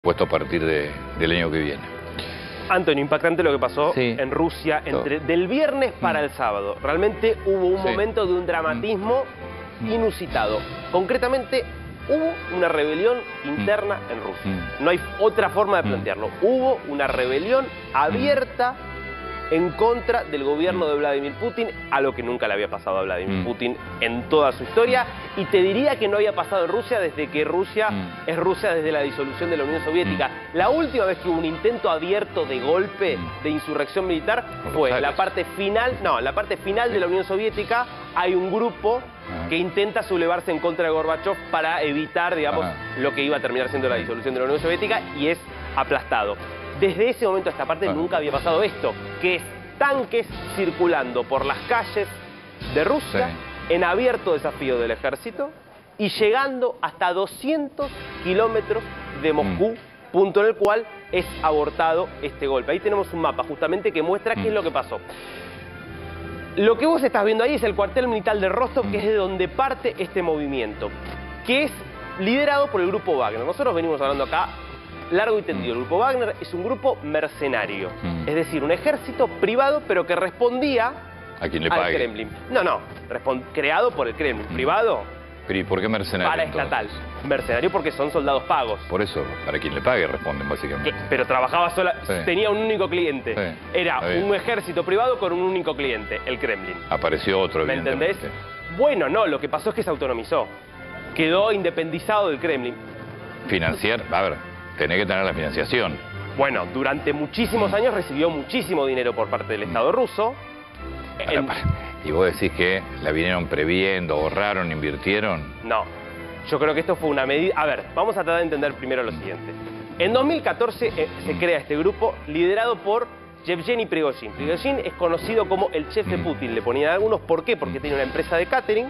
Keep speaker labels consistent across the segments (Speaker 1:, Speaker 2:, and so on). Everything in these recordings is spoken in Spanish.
Speaker 1: puesto a partir del año que viene.
Speaker 2: Antonio, impactante lo que pasó
Speaker 1: Sí.
Speaker 2: en Rusia del viernes para el sábado. Realmente hubo un momento de un dramatismo inusitado. Concretamente, hubo una rebelión interna en Rusia. No hay otra forma de plantearlo. Hubo una rebelión abierta en contra del gobierno de Vladimir Putin, a lo que nunca le había pasado a Vladimir Putin en toda su historia. Y te diría que no había pasado en Rusia desde que Rusia es Rusia desde la disolución de la Unión Soviética. La última vez que hubo un intento abierto de golpe, de insurrección militar, fue la parte final, de la Unión Soviética. Hay un grupo que intenta sublevarse en contra de Gorbachev para evitar, digamos, lo que iba a terminar siendo la disolución de la Unión Soviética, y es aplastado. Desde ese momento a esta parte nunca había pasado esto, que es tanques circulando por las calles de Rusia en abierto desafío del ejército y llegando hasta 200 kilómetros de Moscú, punto en el cual es abortado este golpe. Ahí tenemos un mapa justamente que muestra qué es lo que pasó. Lo que vos estás viendo ahí es el cuartel militar de Rostov, que es de donde parte este movimiento, que es liderado por el grupo Wagner. Nosotros venimos hablando acá largo y tendido. El grupo Wagner es un grupo mercenario, es decir, un ejército privado, pero que respondía
Speaker 1: ¿A quién le
Speaker 2: al
Speaker 1: pague?
Speaker 2: Kremlin. Creado por el Kremlin. Privado,
Speaker 1: Pero ¿y por qué mercenario?
Speaker 2: paraestatal. Mercenario porque son soldados pagos.
Speaker 1: Por eso, para quien le pague responden básicamente.
Speaker 2: Pero trabajaba sola, tenía un único cliente. Era un ejército privado con un único cliente, el Kremlin.
Speaker 1: Apareció otro,
Speaker 2: ¿Me entendés? Bueno, no, lo que pasó es que se autonomizó. Quedó independizado del Kremlin.
Speaker 1: Financiar, a ver, tenés que tener la financiación.
Speaker 2: Bueno, durante muchísimos años recibió muchísimo dinero por parte del Estado ruso.
Speaker 1: Y vos decís que la vinieron previendo, ahorraron, invirtieron.
Speaker 2: No, yo creo que esto fue una medida... A ver, vamos a tratar de entender primero lo siguiente. En 2014 se crea este grupo liderado por Yevgeny Prigozhin. Prigozhin es conocido como el chef de Putin, le ponían algunos. ¿Por qué? Porque tiene una empresa de catering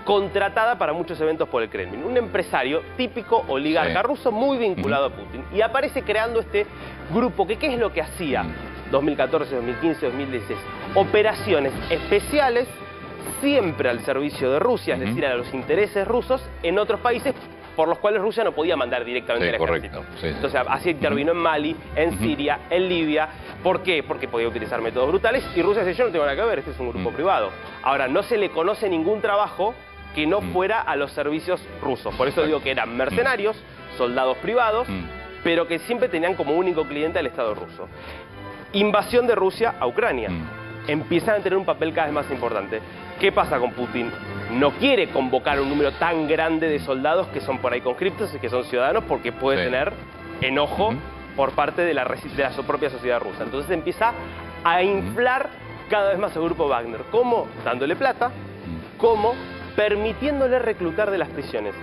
Speaker 2: contratada para muchos eventos por el Kremlin. Un empresario típico oligarca ruso muy vinculado a Putin. Y aparece creando este grupo que, ¿qué es lo que hacía? 2014, 2015, 2016. Operaciones especiales siempre al servicio de Rusia, es decir, a los intereses rusos en otros países por los cuales Rusia no podía mandar directamente al ejército. Entonces, así intervino en Mali, en Siria, en Libia. ¿Por qué? Porque podía utilizar métodos brutales y Rusia dice, yo no tengo nada que ver, este es un grupo privado. Ahora, no se le conoce ningún trabajo que no fuera a los servicios rusos. Por eso digo que eran mercenarios, soldados privados, pero que siempre tenían como único cliente al Estado ruso. Invasión de Rusia a Ucrania. Empiezan a tener un papel cada vez más importante. ¿Qué pasa con Putin? No quiere convocar un número tan grande de soldados que son por ahí conscriptos y que son ciudadanos, porque puede tener enojo por parte de su propia sociedad rusa. Entonces empieza a inflar cada vez más el grupo Wagner. ¿Cómo? Dándole plata. ¿Cómo? Permitiéndole reclutar de las prisiones.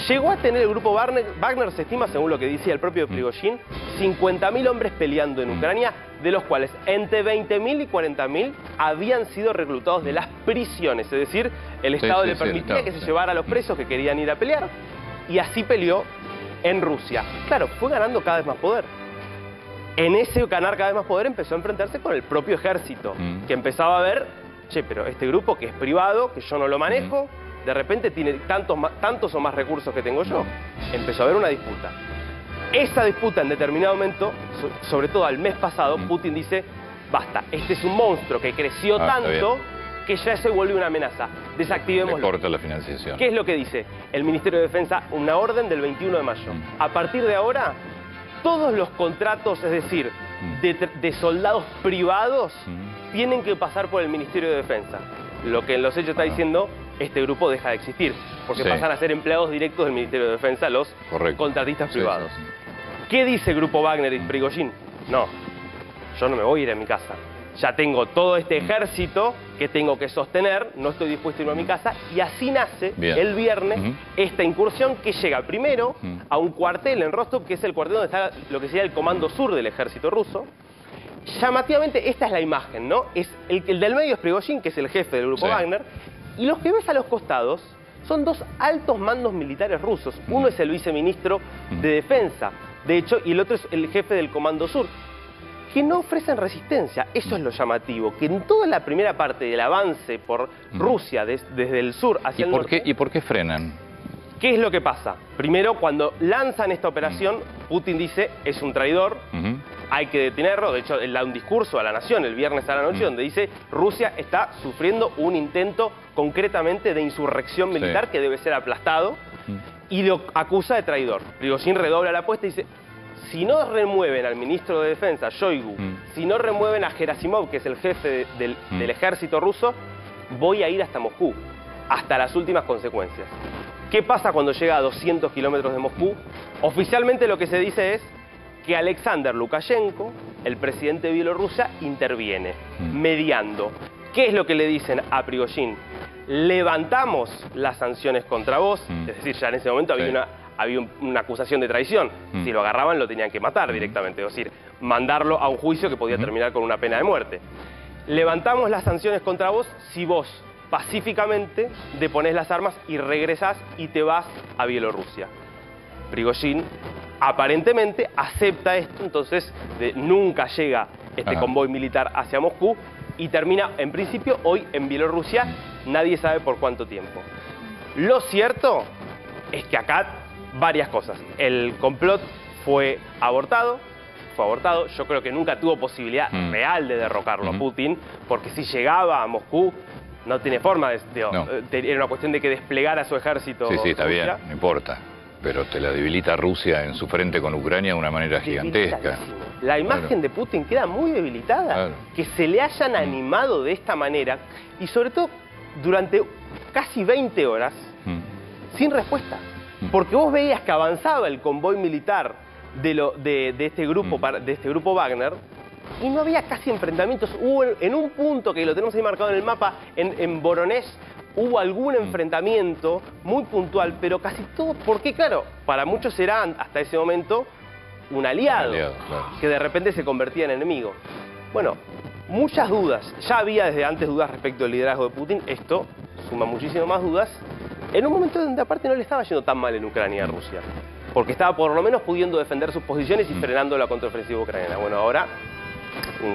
Speaker 2: Llegó a tener el grupo Wagner, se estima, según lo que decía el propio Prigozhin, 50.000 hombres peleando en Ucrania, de los cuales entre 20.000 y 40.000 habían sido reclutados de las prisiones. Es decir, el Estado le permitía que se llevara a los presos que querían ir a pelear, y así peleó en Rusia. Claro, fue ganando cada vez más poder. En ese ganar cada vez más poder empezó a enfrentarse con el propio ejército, que empezaba a ver, che, pero este grupo que es privado, que yo no lo manejo, de repente tiene tantos o más recursos que tengo yo. Empezó a haber una disputa. Esa disputa en determinado momento, sobre todo al mes pasado, Putin dice, basta, este es un monstruo que creció tanto que ya se vuelve una amenaza. Desactivémoslo.
Speaker 1: Le corta la financiación.
Speaker 2: ¿Qué es lo que dice el Ministerio de Defensa? Una orden del 21 de mayo. A partir de ahora, todos los contratos, es decir, de soldados privados, tienen que pasar por el Ministerio de Defensa. Lo que en los hechos está diciendo, este grupo deja de existir, porque pasan a ser empleados directos del Ministerio de Defensa los contratistas privados. ¿Qué dice el grupo Wagner y Prigozhin? No, yo no me voy a ir a mi casa. Ya tengo todo este ejército que tengo que sostener, no estoy dispuesto a irme a mi casa, y así nace el viernes esta incursión que llega primero a un cuartel en Rostov, que es el cuartel donde está lo que sería el Comando Sur del ejército ruso. Llamativamente, esta es la imagen, ¿no? Es el del medio es Prigozhin, que es el jefe del grupo Wagner, y los que ves a los costados son dos altos mandos militares rusos. Uno es el viceministro de Defensa, de hecho, y el otro es el jefe del Comando Sur, que no ofrecen resistencia. Eso es lo llamativo, que en toda la primera parte del avance por Rusia, desde el sur hacia el norte...
Speaker 1: ¿Y por qué frenan?
Speaker 2: ¿Qué es lo que pasa? Primero, cuando lanzan esta operación, Putin dice, es un traidor, hay que detenerlo. De hecho, él da un discurso a la nación el viernes a la noche donde dice, Rusia está sufriendo un intento concretamente de insurrección militar que debe ser aplastado, y lo acusa de traidor. Prigozhin redobla la apuesta y dice, si no remueven al ministro de Defensa, Shoigu, si no remueven a Gerasimov, que es el jefe del ejército ruso, voy a ir hasta Moscú, hasta las últimas consecuencias. ¿Qué pasa cuando llega a 200 kilómetros de Moscú? Oficialmente lo que se dice es que Alexander Lukashenko, el presidente de Bielorrusia, interviene, mediando. ¿Qué es lo que le dicen a Prigozhin? Levantamos las sanciones contra vos, es decir, ya en ese momento había una acusación de traición. Si lo agarraban lo tenían que matar directamente, es decir, mandarlo a un juicio que podía terminar con una pena de muerte. Levantamos las sanciones contra vos si vos pacíficamente deponés las armas y regresás y te vas a Bielorrusia. Prigozhin aparentemente acepta esto, entonces nunca llega este convoy militar hacia Moscú y termina en principio hoy en Bielorrusia, nadie sabe por cuánto tiempo. Lo cierto es que acá varias cosas. El complot fue abortado, yo creo que nunca tuvo posibilidad real de derrocarlo a Putin, porque si llegaba a Moscú no tiene forma era una cuestión de que desplegara su ejército.
Speaker 1: Sí, está bien, no importa. Pero te la debilita Rusia en su frente con Ucrania de una manera gigantesca.
Speaker 2: La imagen de Putin queda muy debilitada. Que se le hayan animado de esta manera y sobre todo durante casi 20 horas sin respuesta. Porque vos veías que avanzaba el convoy militar de este grupo Wagner y no había casi enfrentamientos. Hubo en un punto que lo tenemos ahí marcado en el mapa, en Voronezh, hubo algún enfrentamiento muy puntual, pero casi todo, porque claro, para muchos era hasta ese momento un aliado que de repente se convertía en enemigo. Bueno, muchas dudas. Ya había desde antes dudas respecto al liderazgo de Putin. Esto suma muchísimas más dudas. En un momento donde aparte no le estaba yendo tan mal en Ucrania a Rusia, porque estaba por lo menos pudiendo defender sus posiciones y frenando la contraofensiva ucraniana. Bueno, ahora un